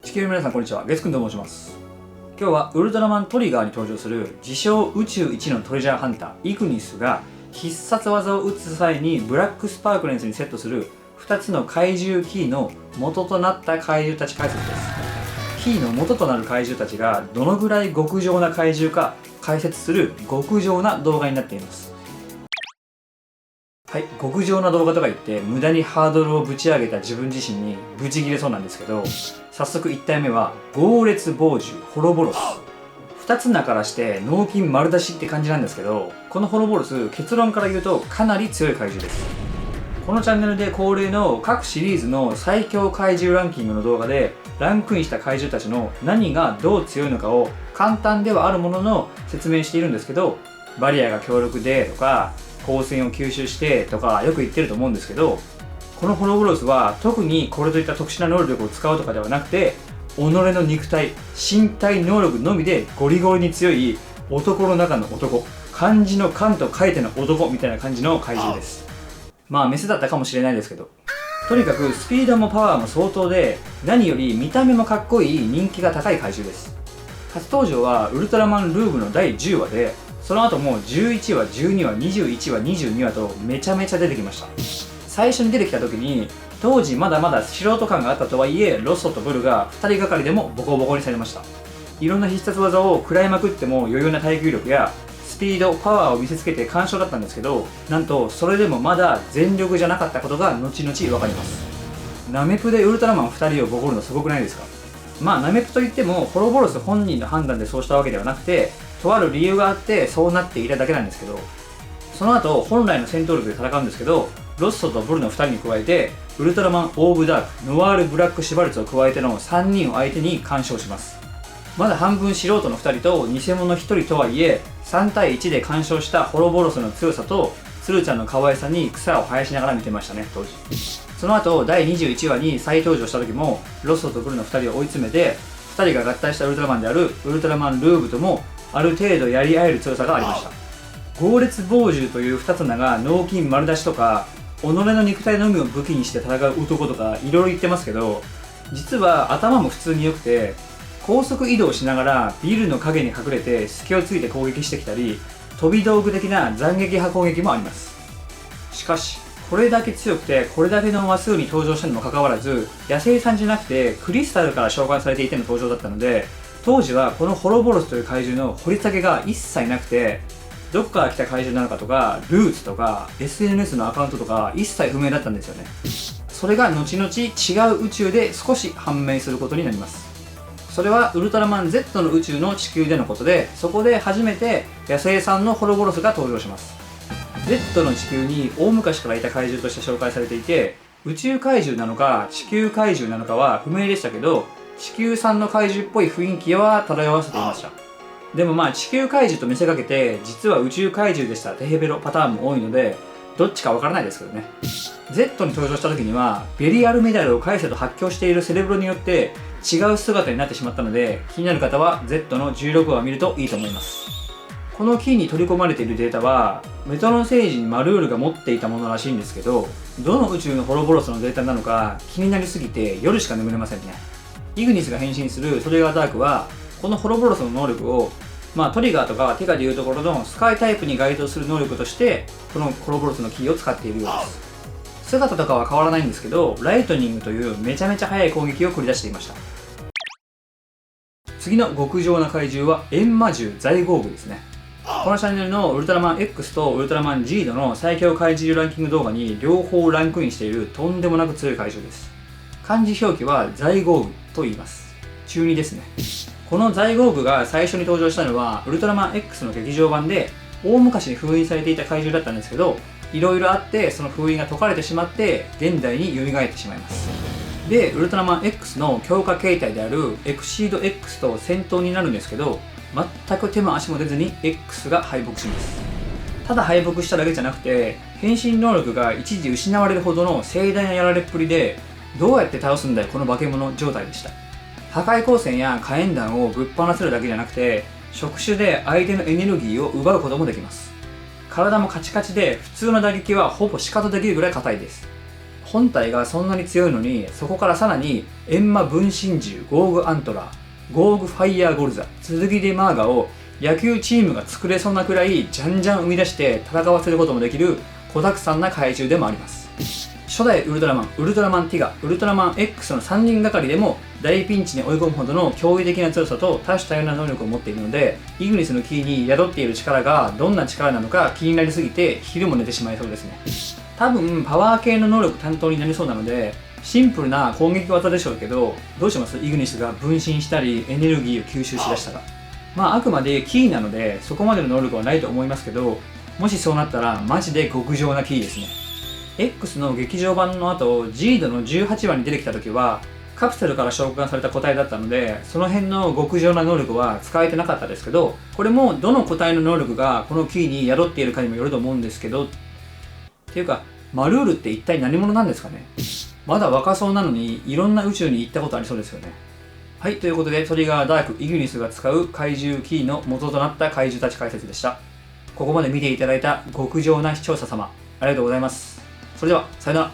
地球の皆さんこんにちは、ゲス君と申します。今日はウルトラマントリガーに登場する自称宇宙一のトレジャーハンターイグニスが必殺技を打つ際にブラックスパークレンスにセットする2つの怪獣キーの元となった怪獣たち解説です。キーの元となる怪獣たちがどのぐらい極上な怪獣か解説する極上な動画になっています。はい、極上な動画とか言って無駄にハードルをぶち上げた自分自身にブチギレそうなんですけど、早速1体目は豪烈猛獣ホロボロス。2つ名からして脳筋丸出しって感じなんですけど、このホロボロス、結論から言うとかなり強い怪獣です。このチャンネルで恒例の各シリーズの最強怪獣ランキングの動画でランクインした怪獣たちの何がどう強いのかを簡単ではあるものの説明しているんですけど、バリアが強力でとか光線を吸収してとかよく言ってると思うんですけど、このホロボロスは特にこれといった特殊な能力を使うとかではなくて、己の肉体身体能力のみでゴリゴリに強い男の中の男、漢字の漢と書いての男みたいな感じの怪獣です。まあメスだったかもしれないですけど、とにかくスピードもパワーも相当で、何より見た目もかっこいい人気が高い怪獣です。初登場はウルトラマンルーブの第10話で、その後も11話、12話、21話、22話とめちゃめちゃ出てきました。最初に出てきた時に当時まだまだ素人感があったとはいえ、ロッソとブルが2人がかりでもボコボコにされました。いろんな必殺技を食らいまくっても余裕な耐久力やスピード、パワーを見せつけて完勝だったんですけど、なんとそれでもまだ全力じゃなかったことが後々分かります。ナメプでウルトラマン2人をボコるのすごくないですか？まあナメプといってもホロボロス本人の判断でそうしたわけではなくて、とある理由があってそうなっていただけなんですけど、その後本来の戦闘力で戦うんですけど、ロッソとブルの2人に加えてウルトラマンオーブダーク、ノワールブラックシュバルツを加えての3人を相手に完勝します。まだ半分素人の2人と偽物1人とはいえ、3対1で完勝したホロボロスの強さとツルちゃんの可愛さに草を生やしながら見てましたね、当時。その後第21話に再登場した時もロッソとブルの2人を追い詰めて、2人が合体したウルトラマンであるウルトラマンルーブともある程度やり合える強さがありました。豪烈猛獣という2つ名が脳筋丸出しとか己の肉体のみを武器にして戦う男とかいろいろ言ってますけど、実は頭も普通に良くて、高速移動しながらビルの影に隠れて隙をついて攻撃してきたり、飛び道具的な斬撃派攻撃もあります。しかしこれだけ強くてこれだけの話数に登場したにもかかわらず、野生さんじゃなくてクリスタルから召喚されていての登場だったので、当時はこのホロボロスという怪獣の掘り下げが一切なくて、どこから来た怪獣なのかとかルーツとか SNS のアカウントとか一切不明だったんですよね。それが後々違う宇宙で少し判明することになります。それはウルトラマン Z の宇宙の地球でのことで、そこで初めて野生産のホロボロスが登場します。 Z の地球に大昔からいた怪獣として紹介されていて、宇宙怪獣なのか地球怪獣なのかは不明でしたけど、地球産の怪獣っぽい雰囲気は漂わせていました。でもまあ地球怪獣と見せかけて実は宇宙怪獣でしたテヘベロパターンも多いので、どっちかわからないですけどね。 Z に登場した時にはベリアルメダルを返せと発狂しているセレブロによって違う姿になってしまったので、気になる方は Z の16話を見るといいと思います。このキーに取り込まれているデータはメトロン星人マルールが持っていたものらしいんですけど、どの宇宙のホロボロスのデータなのか気になりすぎて夜しか眠れませんね。イグニスが変身するトリガーダークはこのホロボロスの能力を、トリガーとかテカでいうところのスカイタイプに該当する能力としてこのホロボロスのキーを使っているようです。姿とかは変わらないんですけど、ライトニングというめちゃめちゃ速い攻撃を繰り出していました。次の極上な怪獣はエンマ獣ザイゴーグですね。このチャンネルのウルトラマン X とウルトラマン G の最強怪獣ランキング動画に両方ランクインしているとんでもなく強い怪獣です。漢字表記はザイゴーグと言います。中2ですね。このザイゴーグが最初に登場したのはウルトラマン X の劇場版で大昔に封印されていた怪獣だったんですけど、いろいろあってその封印が解かれてしまって現代に蘇ってしまいます。でウルトラマン X の強化形態であるエクシード X と戦闘になるんですけど、全く手も足も出ずに X が敗北します。ただ敗北しただけじゃなくて変身能力が一時失われるほどの盛大なやられっぷりで、どうやって倒すんだよこの化け物状態でした。破壊光線や火炎弾をぶっ放せるだけじゃなくて触手で相手のエネルギーを奪うこともできます。体もカチカチで普通の打撃はほぼ仕方できるぐらい硬いです。本体がそんなに強いのに、そこからさらに閻魔分身獣、ゴーグアントラー、ゴーグファイヤーゴルザ、剣でマーガを野球チームが作れそうなくらいじゃんじゃん生み出して戦わせることもできる子だくさんな怪獣でもあります。初代ウルトラマン、ウルトラマンティガ、ウルトラマン X の3人がかりでも大ピンチに追い込むほどの驚異的な強さと多種多様な能力を持っているので、イグニスのキーに宿っている力がどんな力なのか気になりすぎて昼も寝てしまいそうですね。多分パワー系の能力担当になりそうなので、シンプルな攻撃技でしょうけど、どうします？イグニスが分身したりエネルギーを吸収しだしたら。まああくまでキーなのでそこまでの能力はないと思いますけど、もしそうなったらマジで極上なキーですね。X の劇場版の後、ジードの18話に出てきた時はカプセルから召喚された個体だったので、その辺の極上な能力は使えてなかったですけど、これもどの個体の能力がこのキーに宿っているかにもよると思うんですけど、っていうかマルールって一体何者なんですかね。まだ若そうなのにいろんな宇宙に行ったことありそうですよね。はい、ということでトリガーダークイグニスが使う怪獣キーの元となった怪獣たち解説でした。ここまで見ていただいた極上な視聴者様、ありがとうございます。それではさよなら。